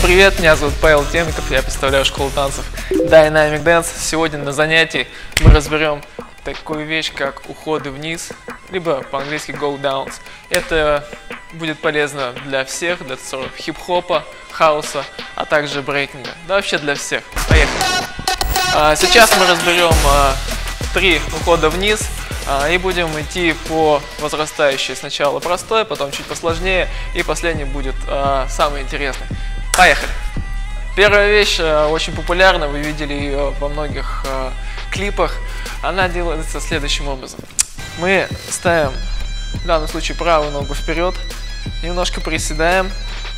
привет, меня зовут Павел Темников, я представляю школу танцев Dynamic Dance. Сегодня на занятии мы разберем такую вещь, как уходы вниз, либо по-английски go downs. Это будет полезно для всех, для танцоров хип-хопа, хауса, а также брейкинга. Да вообще для всех. Поехали! Сейчас мы разберем 3 ухода вниз и будем идти по возрастающей. Сначала простой, потом чуть посложнее, и последний будет самый интересный. Поехали! Первая вещь очень популярна, вы видели ее во многих клипах. Она делается следующим образом. Мы ставим, в данном случае, правую ногу вперед, немножко приседаем,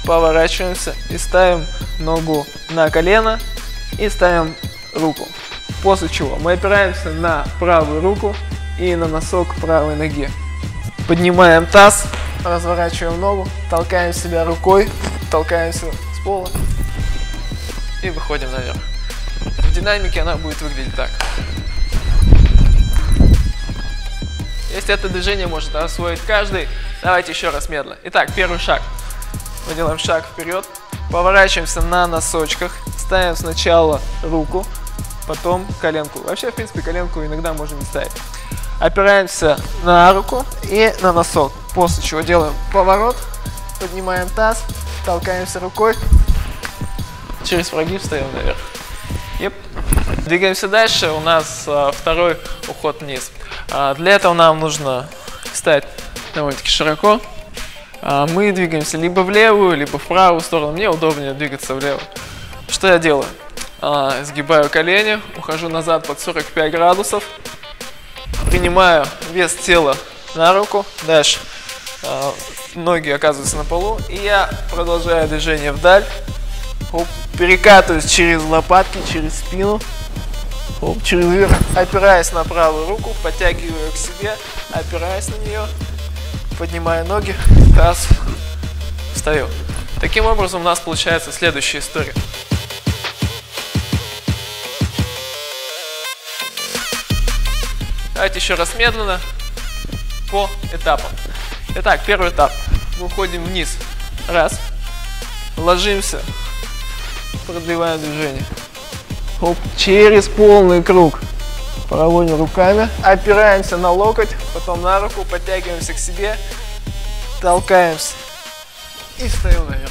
поворачиваемся и ставим ногу на колено и ставим руку. После чего мы опираемся на правую руку и на носок правой ноги. Поднимаем таз, разворачиваем ногу, толкаем себя рукой, толкаемся с пола и выходим наверх. В динамике она будет выглядеть так. Если это движение может освоить каждый, давайте еще раз медленно. Итак, первый шаг. Мы делаем шаг вперед, поворачиваемся на носочках, ставим сначала руку, потом коленку. Вообще, в принципе, коленку иногда можем не ставить. Опираемся на руку и на носок. После чего делаем поворот, поднимаем таз, толкаемся рукой, через прогиб встаем наверх. Двигаемся дальше. У нас второй уход вниз. Для этого нам нужно встать довольно-таки широко. Мы двигаемся либо в левую, либо в правую сторону. Мне удобнее двигаться влево. Что я делаю? Сгибаю колени, ухожу назад под 45 градусов, принимаю вес тела на руку, дальше ноги оказываются на полу, и я продолжаю движение вдаль, перекатываюсь через лопатки, через спину, через верх, опираясь на правую руку, подтягиваю к себе, опираясь на нее, поднимаю ноги, таз, встаю. Таким образом у нас получается следующая история. Давайте еще раз медленно, по этапам. Итак, первый этап. Мы уходим вниз. Раз. Ложимся. Продлеваем движение. Оп. Через полный круг. Проводим руками. Опираемся на локоть, потом на руку, подтягиваемся к себе. Толкаемся. И встаем наверх.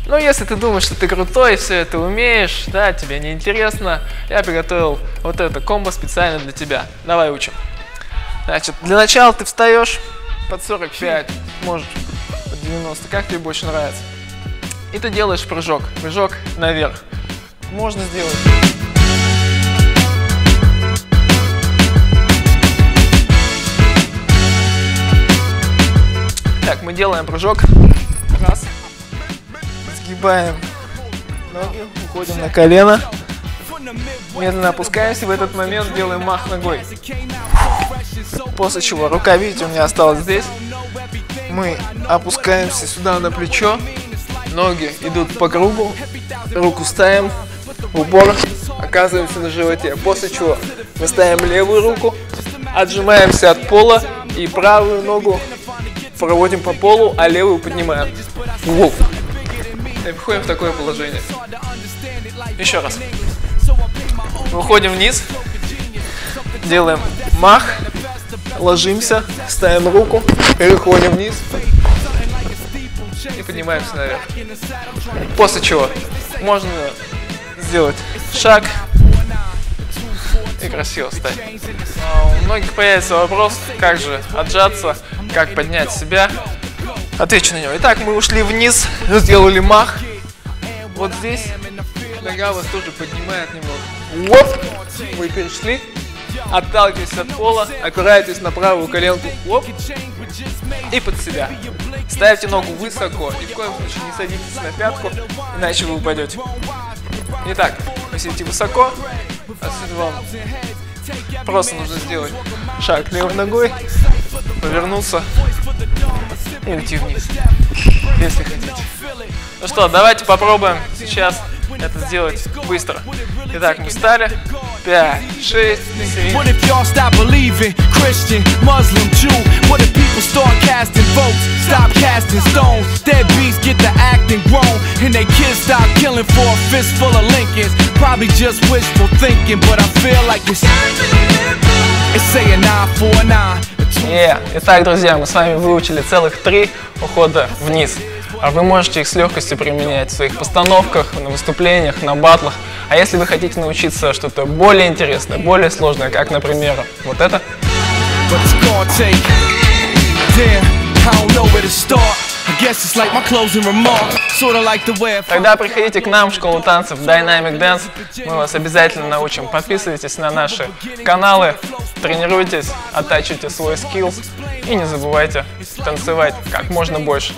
Ну, если ты думаешь, что ты крутой, все это умеешь, да, тебе не интересно, я приготовил вот это комбо специально для тебя. Давай учим. Значит, для начала ты встаешь под 45, может под 90, как тебе больше нравится. И ты делаешь прыжок, прыжок наверх. Можно сделать. Так, мы делаем прыжок. Раз. Сгибаем ноги, уходим на колено, медленно опускаемся, в этот момент делаем мах ногой. После чего рука, видите, у меня осталась здесь. Мы опускаемся сюда на плечо, ноги идут по кругу, руку ставим в упор, оказываемся на животе. После чего мы ставим левую руку, отжимаемся от пола и правую ногу проводим по полу, а левую поднимаем. И выходим в такое положение. Еще раз. Выходим вниз, делаем мах, ложимся, ставим руку, переходим вниз и поднимаемся наверх. После чего можно сделать шаг и красиво встать. У многих появится вопрос, как же отжаться, как поднять себя. Отвечу на него. Итак, мы ушли вниз, сделали мах. Вот здесь нога вас тоже поднимает немного. Оп! Вы перешли, отталкиваетесь от пола, опираетесь на правую коленку. Оп! И под себя. Ставьте ногу высоко. Ни в коем случае не садитесь на пятку, иначе вы упадете. Итак, вы сидите высоко. Отсюда вам просто нужно сделать шаг левой ногой, повернуться и уйти вниз, если хотите. Ну что, давайте попробуем сейчас это сделать быстро. Итак, мы встали. 5, 6, 7. What if y'all stop believing? Christian, Muslim, Jew. What if people start casting votes? Stop casting stones. Deadbeats get the acting grown, and they kids stop killing for a fistful of Lincolns. Probably just wishful thinking, but I feel like it's saying 949. Итак, друзья, мы с вами выучили целых 3 ухода вниз. А вы можете их с легкостью применять в своих постановках, на выступлениях, на батлах. А если вы хотите научиться что-то более интересное, более сложное, как, например, вот это, тогда приходите к нам в школу танцев Dynamic Dance. Мы вас обязательно научим. Подписывайтесь на наши каналы, тренируйтесь, оттачивайте свой skills и не забывайте танцевать как можно больше.